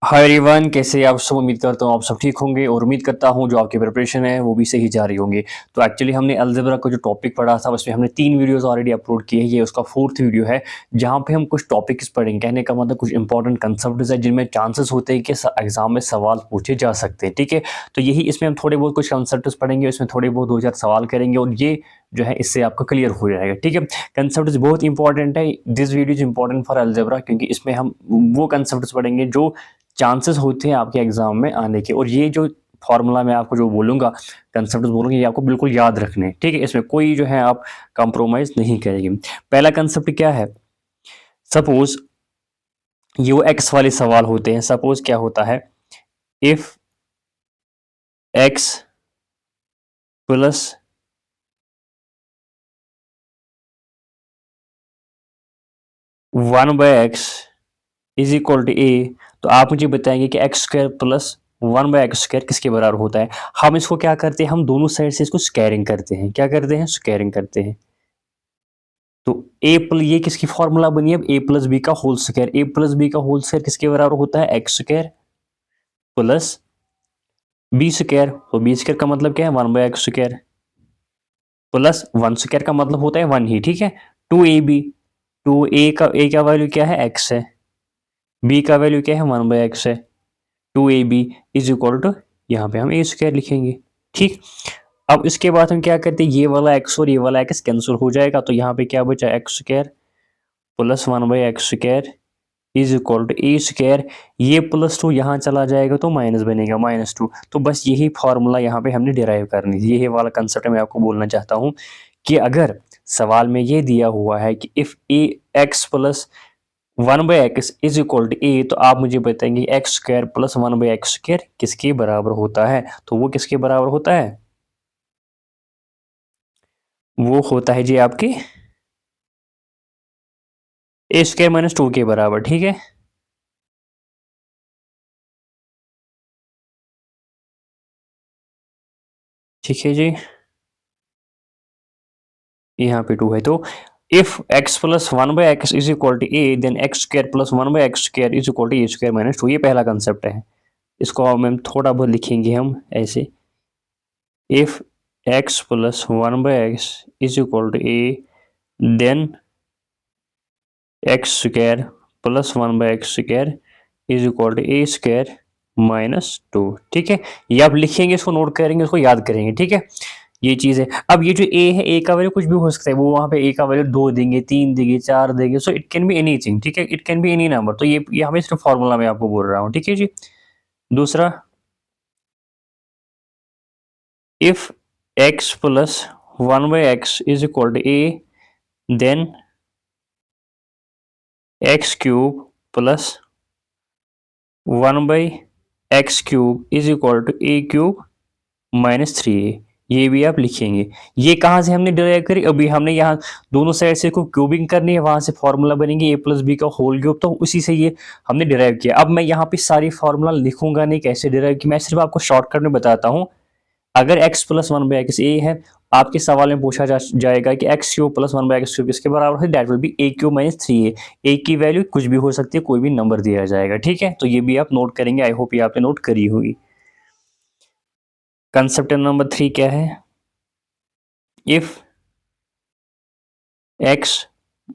Hi everyone, कैसे आप सब। उम्मीद करता हूँ आप सब ठीक होंगे और उम्मीद करता हूँ जो आपकी प्रिपरेशन है वो भी सही जा रही होंगी। तो एक्चुअली हमने अलजेब्रा का जो टॉपिक पढ़ा था उसमें हमने 3 वीडियोस ऑलरेडी अपलोड किए हैं। ये उसका 4th वीडियो है जहाँ पे हम कुछ टॉपिक्स पढ़ेंगे। कहने का मतलब कुछ इंपॉर्टेंट कंसेप्ट्स है जिनमें चांसेस होते हैं कि एग्जाम में सवाल पूछे जा सकते हैं। ठीक है, तो यही इसमें हम थोड़े बहुत कुछ कंसेप्ट्स पढ़ेंगे, इसमें थोड़े बहुत 2-4 सवाल करेंगे और ये जो है इससे आपका क्लियर हो जाएगा। ठीक है, कंसेप्ट बहुत इंपॉर्टेंट है। This video is important for algebra क्योंकि इसमें हम वो कंसेप्ट पढ़ेंगे जो चांसेस होते हैं आपके एग्जाम में आने के। और ये जो फॉर्मूला मैं आपको जो बोलूंगा, कंसेप्ट बोलूंगा, ये आपको बिल्कुल याद रखने हैं। ठीक है, इसमें कोई जो है आप कंप्रोमाइज नहीं करेंगे। पहला कंसेप्ट क्या है, सपोज ये वो एक्स वाले सवाल होते हैं। सपोज क्या होता है, if x plus 1/x is equal to a, तो आप मुझे बताएंगे कि x square plus 1/x square किसके बराबर होता है। हम इसको क्या करते हैं, हम दोनों साइड से इसको स्क्वायरिंग करते हैं। क्या करते हैं, स्क्वायरिंग करते हैं। तो ए प्लस ये किसकी फॉर्मूला बनी है, ए प्लस बी का whole square. A plus B का होल स्क्वायर किसके बराबर होता है, X square plus B square. तो बी स्क्वायर का मतलब क्या है, 1/x स्क्वायर प्लस 1 स्क्वायर का मतलब होता है 1 ही। ठीक है, 2ab, टू ए का वैल्यू क्या है, एक्स है। बी का वैल्यू क्या है, 1/x है। 2ab इज इक्वल टू, यहाँ पे हम ए स्क्वायर लिखेंगे। ठीक, अब इसके बाद हम क्या करते हैं, ये वाला एक्स और ये वाला एक्स कैंसिल हो जाएगा। तो यहाँ पे क्या बचा, X square plus 1/x square is equal to A square. ये +2 यहाँ चला जाएगा तो माइनस बनेगा, -2। तो बस यही फॉर्मूला यहाँ पे हमने डिराइव करनी थी। यही वाला कंसेप्ट मैं आपको बोलना चाहता हूँ कि अगर सवाल में ये दिया हुआ है कि if a x plus 1/x is equal to a, तो आप मुझे बताएंगे x square plus 1/x square किसके बराबर होता है। तो वो किसके बराबर होता है, वो होता है जी आपके ए स्क्वायर -2 के बराबर। ठीक है, ठीक है जी, यहाँ पे 2 है। तो if x plus 1/x is equal to A, then x square plus 1/x square is equal to A square -2। ये पहला कंसेप्ट है। इसको हम थोड़ा बहुत लिखेंगे हम ऐसे, if x plus 1/x is equal to A, then x square plus 1/x square is equal to A square -2। ठीक है, ये आप लिखेंगे, इसको नोट करेंगे, इसको याद करेंगे। ठीक है, ये चीज है। अब ये जो ए है, ए का वैल्यू कुछ भी हो सकता है। वो वहां पे ए का वैल्यू 2 देंगे, 3 देंगे, 4 देंगे। So it can be anything. ठीक है, it can be any number. तो ये हमें सिर्फ फॉर्मूला में आपको बोल रहा हूँ। ठीक है जी, दूसरा, if x plus 1/x is equal to A, then x cube plus 1/x cube is equal to A cube -3a। ये भी आप लिखेंगे। ये कहाँ से हमने डिराइव करी, अभी हमने यहाँ दोनों साइड से को क्यूबिंग करनी है, वहां से फॉर्मूला बनेंगे ए प्लस बी का होल क्यूब। तो उसी से ये हमने डिराइव किया। अब मैं यहाँ पे सारी फॉर्मूला लिखूंगा नहीं, कैसे डिराइव की, मैं सिर्फ आपको शॉर्टकट में बताता हूँ। अगर x प्लस 1/x ए है, आपके सवाल में पूछा जाएगा कि x cube plus 1/x cube किसके बराबर है, that will B A cube -3a। ए की वैल्यू कुछ भी हो सकती है, कोई भी नंबर दिया जाएगा। ठीक है, तो ये भी आप नोट करेंगे। आई होप ये आपने नोट करी होगी। कंसेप्ट नंबर 3 क्या है, if x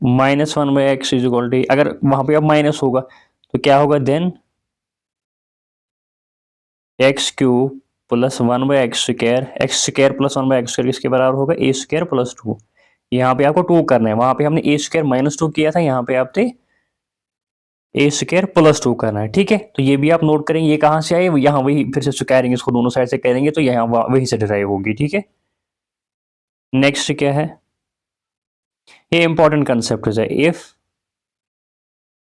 -1/x is equal to, अगर वहां पे अब माइनस होगा तो क्या होगा, then x cube plus 1/x square, X square plus 1/x square किसके बराबर होगा, ए स्क्वायर +2। यहाँ पे आपको 2 करना है, वहां पे हमने ए स्क्वायर -2 किया था, यहाँ पे आपने ए स्क्वायर +2 करना है। ठीक है, तो ये भी आप नोट करेंगे। ये कहाँ से आए, यहाँ वही फिर से स्क्वायरिंग इसको दोनों साइड से करेंगे तो यहाँ वही से डिराइव होगी। ठीक है, नेक्स्ट क्या है, ये इंपॉर्टेंट कंसेप्ट है। If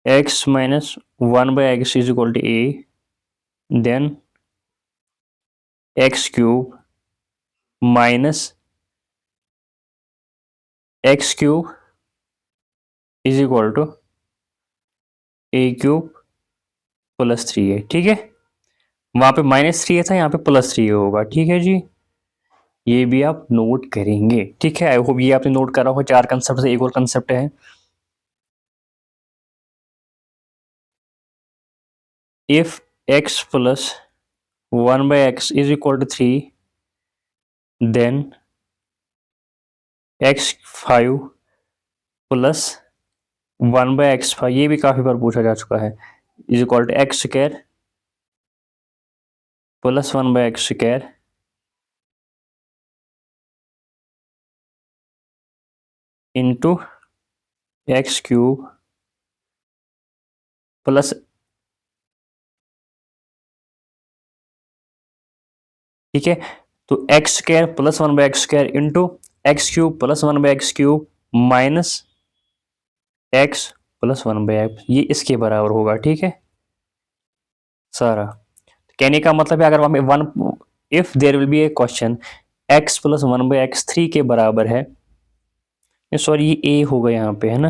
x -1/x is equal to A, then x cube minus x cube is equal to A cube +3 है। ठीक है, वहां पे -3 था, यहाँ पे +3 होगा। ठीक है जी, ये भी आप नोट करेंगे। ठीक है, आई होप ये आपने नोट करा हो। 4 कंसेप्ट से एक और कंसेप्ट है, if x plus 1 by x is equal to 3, then x5 plus 1 by x5, ये भी काफ़ी बार पूछा जा चुका है, is equal to x square plus 1 by x square into x cube plus, ठीक है, तो x square plus 1 by x square into x cube plus 1 by x cube minus x plus 1 by x, ये इसके बराबर होगा, ठीक है सारा। कहने का मतलब है अगर हमें one, if there will be A question x plus 1 by x 3 के बराबर है, सॉरी ये a होगा यहाँ पे, है ना,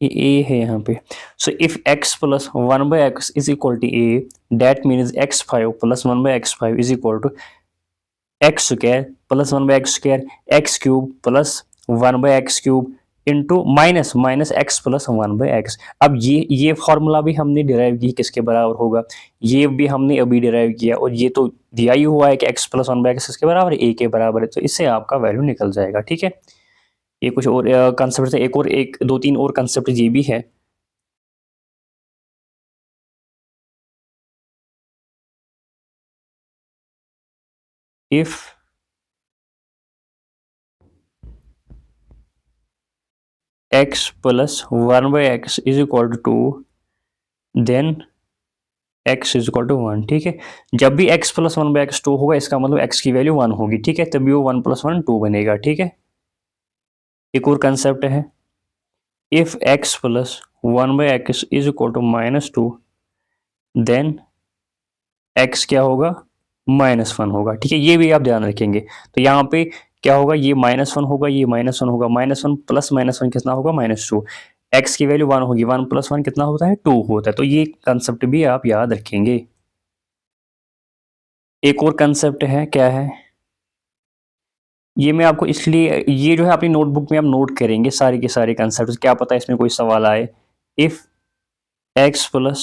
ये a है यहाँ पे। So if x plus 1 by x is equal to a, that means x5 plus 1 by x5 is equal to x square plus 1 by x square x cube plus 1 by x cube into minus minus x plus 1 by x। अब ये formula भी हमने derive की किसके बराबर होगा, ये भी हमने अभी डिराइव किया, और ये तो दिया ही हुआ है कि x प्लस 1 by x इसके बराबर है, a के बराबर है, तो इससे आपका वैल्यू निकल जाएगा, ठीक है। ये कुछ और कंसेप्ट है, एक दो तीन और कंसेप्ट ये भी है। If x plus 1 by x is equal to 2, then x is equal to 1, ठीक है। जब भी x प्लस 1 by x 2 होगा, इसका मतलब x की वैल्यू 1 होगी, ठीक है, तभी वो 1 प्लस 1 2 बनेगा, ठीक है। एक और कंसेप्ट है, if x plus 1 by x is equal to -2, then x क्या होगा, -1 होगा, ठीक है, ये भी आप ध्यान रखेंगे। तो यहाँ पे क्या होगा, ये -1 होगा, ये -1 होगा, -1 प्लस -1 कितना होगा, -2, x की वैल्यू 1 होगी, 1 प्लस 1 कितना होता है, 2 होता है, तो ये कंसेप्ट भी आप याद रखेंगे। एक और कंसेप्ट है, क्या है, ये मैं आपको इसलिए, ये जो है अपनी नोटबुक में आप नोट करेंगे सारे के सारे कंसेप्ट, क्या पता इसमें कोई सवाल आए। If x plus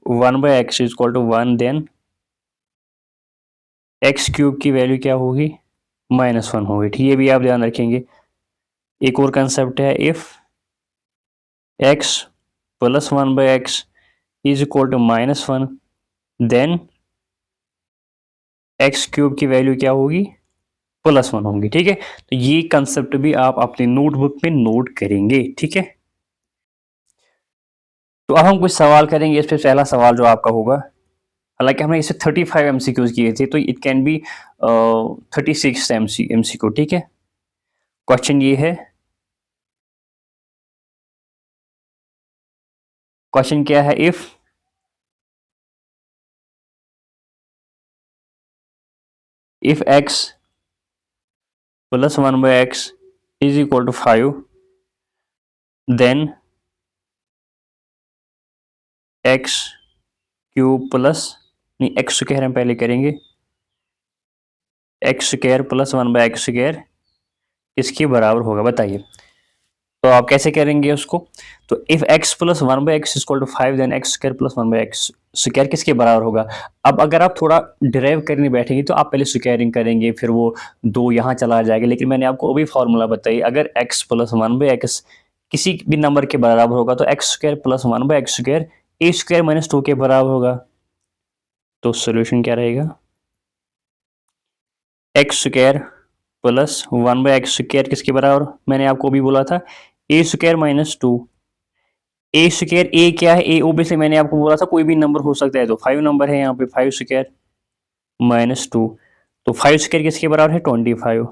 1 by x is equal to 1, then x cube की वैल्यू क्या होगी, -1 होगी, ठीक है, ये भी आप ध्यान रखेंगे। एक और कंसेप्ट है, if x plus 1 by x is equal to -1, then x cube की वैल्यू क्या होगी, +1 होगी, ठीक है। तो ये कंसेप्ट भी आप अपनी नोटबुक में नोट करेंगे, ठीक है। तो अब हम कुछ सवाल करेंगे, इस पे पहला सवाल जो आपका होगा, हालांकि हमने इसे 35 MCQs किए थे, तो इट कैन बी 36 MCQ, ठीक है। क्वेश्चन ये है, क्वेश्चन क्या है, if x plus 1 by x is equal to 5, then x cube plus, नहीं एक्स स्क्वायर हम पहले करेंगे, x square plus 1 by x square इसके बराबर होगा, बताइए। तो आप कैसे करेंगे उसको, तो if x plus 1 by x equal to 5, then x square plus 1 by x square किसके बराबर होगा। अब अगर आप थोड़ा डिराइव करने बैठेंगे तो आप पहले स्क्वायरिंग करेंगे, फिर वो 2 यहाँ चला जाएगा, लेकिन मैंने आपको अभी फॉर्मूला बताई, अगर x प्लस 1 by x किसी भी नंबर के बराबर होगा, तो x square plus 1 by x square A square minus 2 के बराबर होगा। तो सोल्यूशन क्या रहेगा, x square plus 1 by x square किसके बराबर, मैंने आपको भी बोला था, ए स्क्वायर -2, ए स्क्वायर, ए क्या है, ए ओबियसली मैंने आपको बोला था कोई भी नंबर हो सकता है, तो 5 नंबर है यहाँ पे, 5 स्क्वायर -2, तो 5 स्क्वायर किसके बराबर है, 25,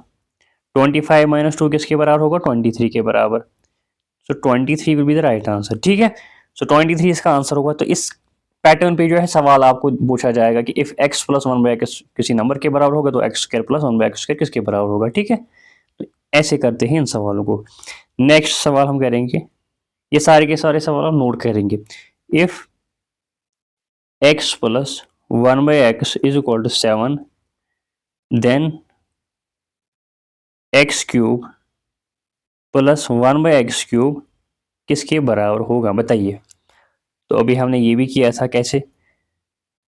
25 -2 किसके बराबर होगा, 23 के बराबर। सो 23 will be the right answer, ठीक है। सो 23 इसका आंसर होगा। तो इस पैटर्न पे जो है सवाल आपको पूछा जाएगा कि if x plus 1 by x किसी नंबर के बराबर होगा, तो x square plus 1 by x square किसके बराबर होगा, ठीक है। तो ऐसे करते हैं इन सवालों को। नेक्स्ट सवाल हम करेंगे, ये सारे के सारे सवाल हम नोट करेंगे। If x plus 1 by x is equal to 7, then x cube plus 1 by x cube किसके बराबर होगा बताइए। तो अभी हमने ये भी किया था, कैसे,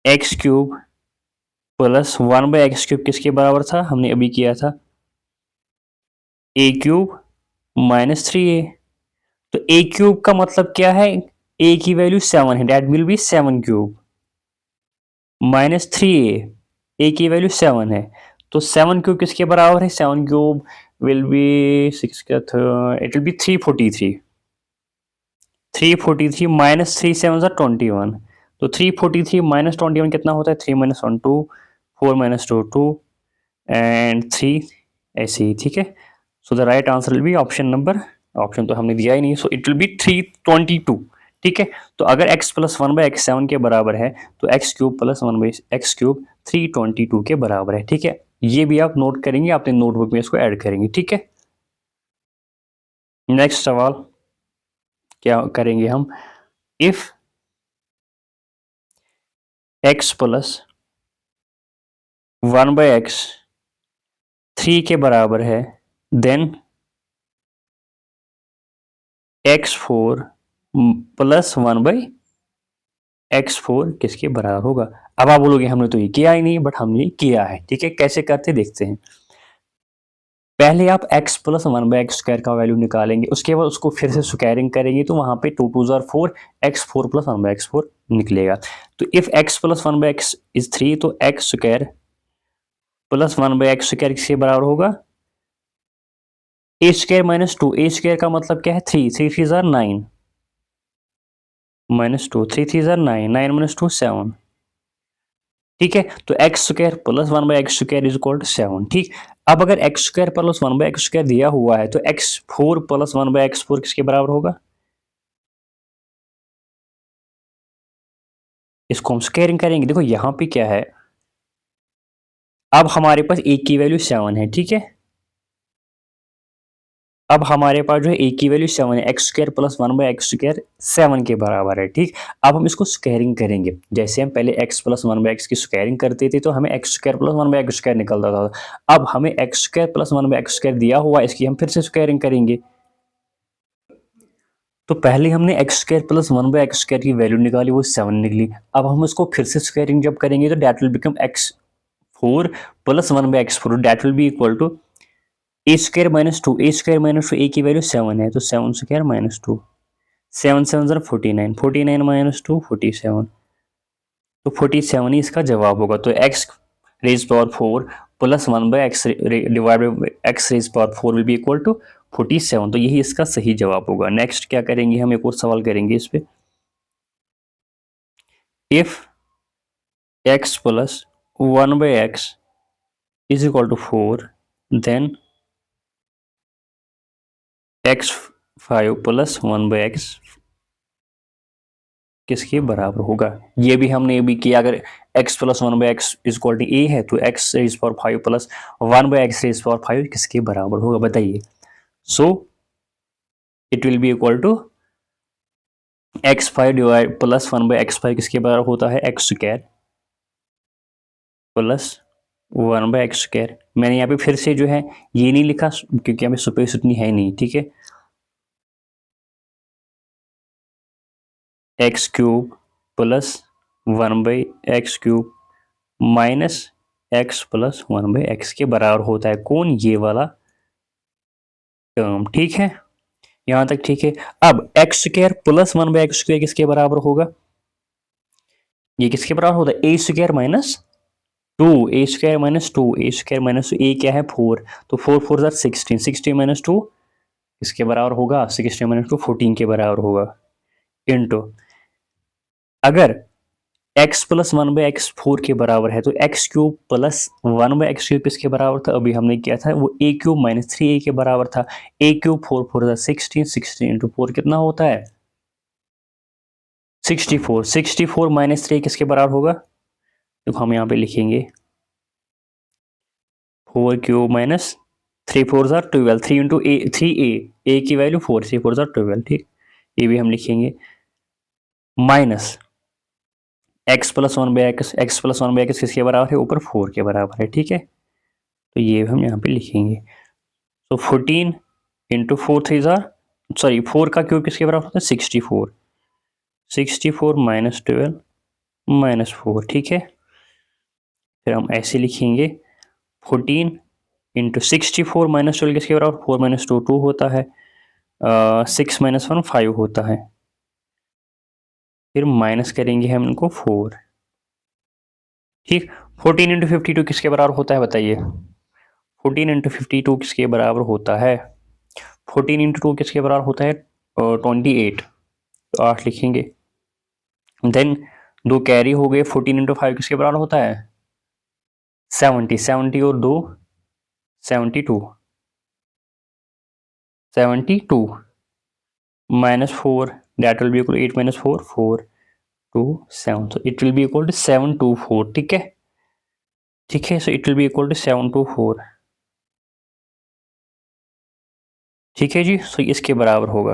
एक्स क्यूब प्लस 1/x³ किसके बराबर था, हमने अभी किया था a³ माइनस 3a। तो a³ का मतलब क्या है, a की वैल्यू 7 है, that will B 7³ minus 3a, a की वैल्यू 7 है, तो 7³ किसके बराबर है, 7³ विल बी 6 का इट विल बी 343, 343 माइनस 3 7 21, तो 343 माइनस 21 कितना होता है, 3 माइनस 1 2, 4 माइनस 2 2 एंड 3, ऐसे ही, ठीक है। So the right answer will be option number, option तो हमने दिया ही नहीं, सो इट विल बी 322, ठीक है। तो अगर x प्लस 1/x7 के बराबर है तो x³ प्लस 1/x³ 322 के बराबर है, ठीक है। ये भी आप नोट करेंगे, अपने नोटबुक में इसको ऐड करेंगे, ठीक है। नेक्स्ट सवाल क्या करेंगे हम, इफ x प्लस 1/x3 के बराबर है, देन x4 प्लस 1/x4 किसके बराबर होगा। अब आप बोलोगे हमने तो ये किया ही नहीं, बट हमने किया है, ठीक है। कैसे करते देखते हैं। पहले आप x प्लस 1/x² का वैल्यू निकालेंगे, उसके बाद उसको फिर से स्क्वायरिंग करेंगे, तो वहां पे 2 2 जार 4, x4 प्लस 1/x4 निकलेगा। तो if x plus 1/x is 3, तो x² प्लस 1/x² किसके बराबर होगा, a² माइनस 2, a² का मतलब क्या है 3, 3 3 जार 9 माइनस 2, 3 3 जार 9, 9 माइनस 2 7, ठीक है। तो x² plus 1/x² is equal to 7, ठीक। अब अगर x² प्लस 1/x² दिया हुआ है, तो x4 प्लस 1/x4 किसके बराबर होगा, इसको हम स्क्वायरिंग करेंगे। देखो यहां पे क्या है, अब हमारे पास a की वैल्यू 7 है, ठीक है। अब हमारे पास जो है a की वैल्यू 7 है, x² प्लस 1/x² 7 के बराबर है, ठीक। अब हम इसको स्क्वायरिंग करेंगे, जैसे हम पहले x प्लस 1/x की स्क्वायरिंग करते थे तो हमें x² प्लस 1/x² निकलता था। अब हमें x² प्लस 1/x² दिया हुआ, इसकी हम फिर से स्क्वायरिंग करेंगे। तो पहले हमने x² प्लस 1/x² की वैल्यू निकाली, वो 7 निकली। अब हम उसको फिर से स्क्वायरिंग जब करेंगे तो that will become x4 plus 1/x4, that will be equal to a² minus 2, a² minus 2, a की वैल्यू 7 है, तो 7² माइनस 2, 7 7 49, 49 माइनस 2 47, तो 47 ही इसका जवाब होगा। तो x raise power 4 plus 1/x divide by x raise power 4 will be equal to 47, तो यही इसका सही जवाब होगा। नेक्स्ट क्या करेंगे, हम एक और सवाल करेंगे इस पे, if x plus 1/x is equal to 4, then x5 plus 1/x किसके बराबर होगा। ये भी हमने अभी किया, अगर x plus 1/x is equal to a है, तो x raise power 5 plus 1/x raise power 5 किसके बराबर होगा बताइए। So it will be equal to x5 divide plus 1/x5 किसके बराबर होता है, x² प्लस 1/x²। मैंने यहाँ पे फिर से जो है ये नहीं लिखा क्योंकि यहाँ पे स्पेस उतनी है नहीं, ठीक है। x³ plus 1/x³ minus x plus 1/x के बराबर होता है, कौन, ये वाला टर्म, ठीक है। यहां तक ठीक है। अब x² प्लस 1/x² किसके बराबर होगा, ये किसके बराबर होता है, a² minus 2, a² minus 2, a² minus 2, a क्या है 4, तो 4 4 16, 16 माइनस 2 किसके बराबर होगा, 16 माइनस 2 14 के बराबर होगा, इनटू अगर x प्लस 1/x4 के बराबर है, तो x³ प्लस 1/x³ किसके बराबर था, अभी हमने किया था वो a³ माइनस 3a के बराबर था। a³ 4 4 16, 16 इंटू 4 कितना होता है 64, 64 माइनस 3 किसके बराबर होगा, देखो हम यहाँ पे लिखेंगे 4³ माइनस 3 4 12, 3 इंटू ए 3a की वैल्यू 4, 3 4 12, ठीक। ये भी हम लिखेंगे minus x plus 1/x, x plus 1/x किसके बराबर है, ऊपर 4 के बराबर है, ठीक है। तो ये हम यहाँ पे लिखेंगे, तो 14 इंटू 4 3 सॉरी 4 का क्यूब किसके बराबर होता है 64, 64 माइनस 12 माइनस 4, ठीक है। फिर हम ऐसे लिखेंगे 14 इंटू 64 माइनस 12 किसके बराबर 4 माइनस 2 2 होता है, 6 माइनस 1 5 होता है, फिर माइनस करेंगे हम इनको 4, ठीक। 14 इंटू 52 किसके बराबर होता है बताइए, 14 इंटू 52 किसके बराबर होता है, 14 इंटू 2 किसके बराबर होता है 28, तो 8 लिखेंगे। देन 2 कैरी हो गए, 14 इंटू 5 किसके बराबर होता है 70, 70 और 2 72, 72 minus 4 that will be equal to 8 minus 4 4 2 7, so it will be equal to 724, ठीक है, ठीक है। so it will be equal to 724, ठीक है जी। so इसके बराबर होगा।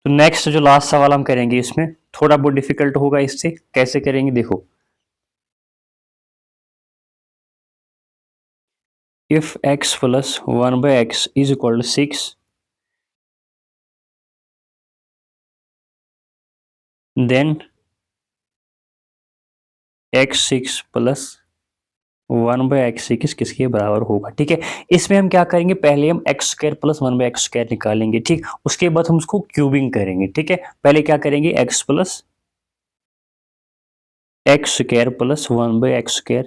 तो नेक्स्ट जो लास्ट सवाल हम करेंगे इसमें थोड़ा बहुत डिफिकल्ट होगा, इससे कैसे करेंगे देखो, if x plus 1 by x is equal to 6, then x6 plus 1 by x six किसके बराबर होगा, ठीक है। इसमें हम क्या करेंगे, पहले हम x square plus 1 by x square निकालेंगे, ठीक। उसके बाद हम उसको क्यूबिंग करेंगे, ठीक है। पहले क्या करेंगे, x plus x square plus 1 by x square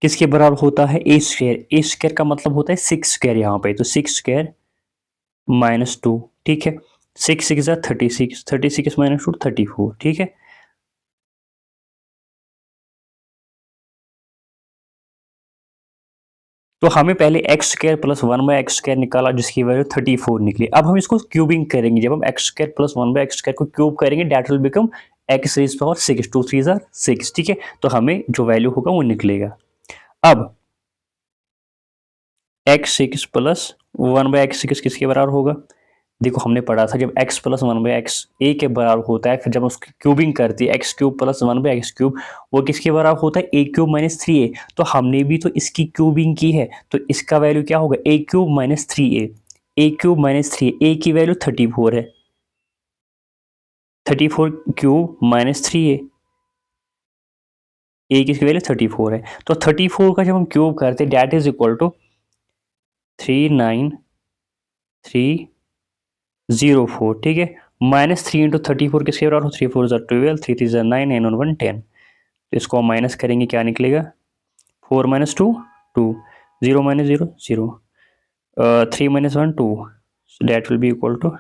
किसके बराबर होता है ए स्क्वायर, ए स्क्वायर का मतलब होता है 6 स्क्वायर यहाँ पे, तो 6 स्क्वायर माइनस 2, ठीक है। 6 6 36, 36 माइनस 2 34, ठीक है। तो हमें पहले x square plus 1 by x square निकाला जिसकी वैल्यू 34 निकली। अब हम इसको क्यूबिंग करेंगे, जब हम x square plus 1 by x square को क्यूब करेंगे that will become x raise power 6, 2 3 6, ठीक है। तो हमें जो वैल्यू होगा वो निकलेगा। अब x six plus 1 by x six किसके बराबर होगा, देखो हमने पढ़ा था जब x प्लस 1 बाई एक्स ए के बराबर होता है, फिर जब उसकी क्यूबिंग करती है x cube plus 1 by x cube, वो किसके बराबर होता है ए क्यूब माइनस 3a। तो हमने भी तो इसकी क्यूबिंग की है, तो इसका वैल्यू क्या होगा ए क्यूब माइनस 3a, ए क्यूब माइनस 3, ए की वैल्यू 34 है, 34 क्यूब माइनस 3a, ए की वैल्यू 34 है। तो 34 का जब हम क्यूब करते हैं डेट इज इक्वल टू 39304, ठीक है। माइनस 3 इंटू 34 किसके बराबर हो, 3 4 12, 3 3 9, 9 और 1 10, तो इसको माइनस करेंगे क्या निकलेगा 4 minus 2 2, 0 minus 0 0, 3 minus 1 2, that will be equal to,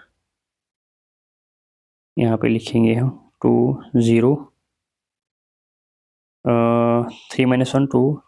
यहाँ पे लिखेंगे हम 2 0, 3 माइनस 1 2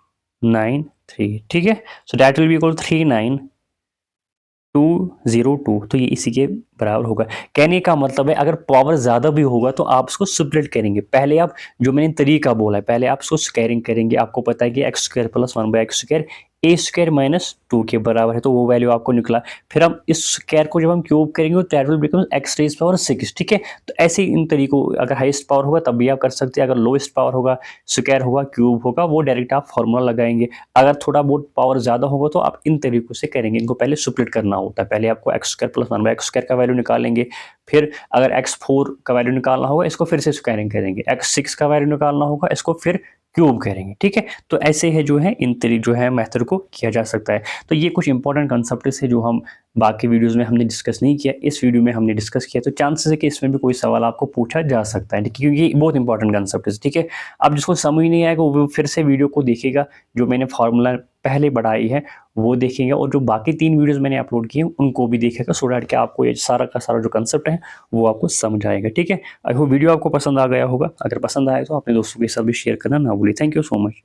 9 3, ठीक है। सो डेट विल बी इक्वल 39202, तो ये इसी के बराबर होगा। कहने का मतलब है अगर पावर ज़्यादा भी होगा तो आप उसको स्प्लिट करेंगे। पहले आप जो मैंने तरीका बोला है, पहले आप उसको स्क्वायरिंग करेंगे। आपको पता है कि x square plus 1 by x square A square minus 2 के बराबर है, तो वो वैल्यू आपको निकला। फिर हम इस स्क्वायर को जब हम क्यूब करेंगे तो that will become x raise power 6, ठीक है। तो ऐसे इन तरीकों, अगर हाईएस्ट पावर होगा तब भी आप कर सकते हैं, अगर लोएस्ट पावर होगा, स्क्वायर होगा, क्यूब होगा, वो डायरेक्ट आप फॉर्मूला लगाएंगे। अगर थोड़ा बहुत पावर ज़्यादा होगा तो आप इन तरीकों से करेंगे। इनको पहले स्प्लिट करना होता है, पहले आपको x square plus 1 by x square का वैल्यू निकालेंगे, फिर अगर x4 का वैल्यू निकालना होगा इसको फिर से स्क्वायरिंग करेंगे, x6 का वैल्यू निकालना होगा इसको फिर क्यूब करेंगे, ठीक है। तो ऐसे है जो है इन तरीके जो है मेथड को किया जा सकता है। तो ये कुछ इंपॉर्टेंट कंसेप्ट है जो हम बाकी वीडियोस में हमने डिस्कस नहीं किया, इस वीडियो में हमने डिस्कस किया। तो चांसेस है कि इसमें भी कोई सवाल आपको पूछा जा सकता है, क्योंकि ये बहुत इंपॉर्टेंट कंसेप्ट है, ठीक है। अब जिसको समझ नहीं आएगा वो फिर से वीडियो को देखेगा, जो मैंने फार्मूला पहले बढ़ाई है वो देखेंगे, और जो बाकी 3 वीडियोस मैंने अपलोड किए उनको भी देखेगा, सो दैट कि आपको ये सारा का सारा जो कंसेप्ट है वो आपको समझ आएगा, ठीक है। आई होप वीडियो आपको पसंद आ गया होगा। अगर पसंद आए तो अपने दोस्तों के साथ भी शेयर करना ना भूलिए। Thank you so much.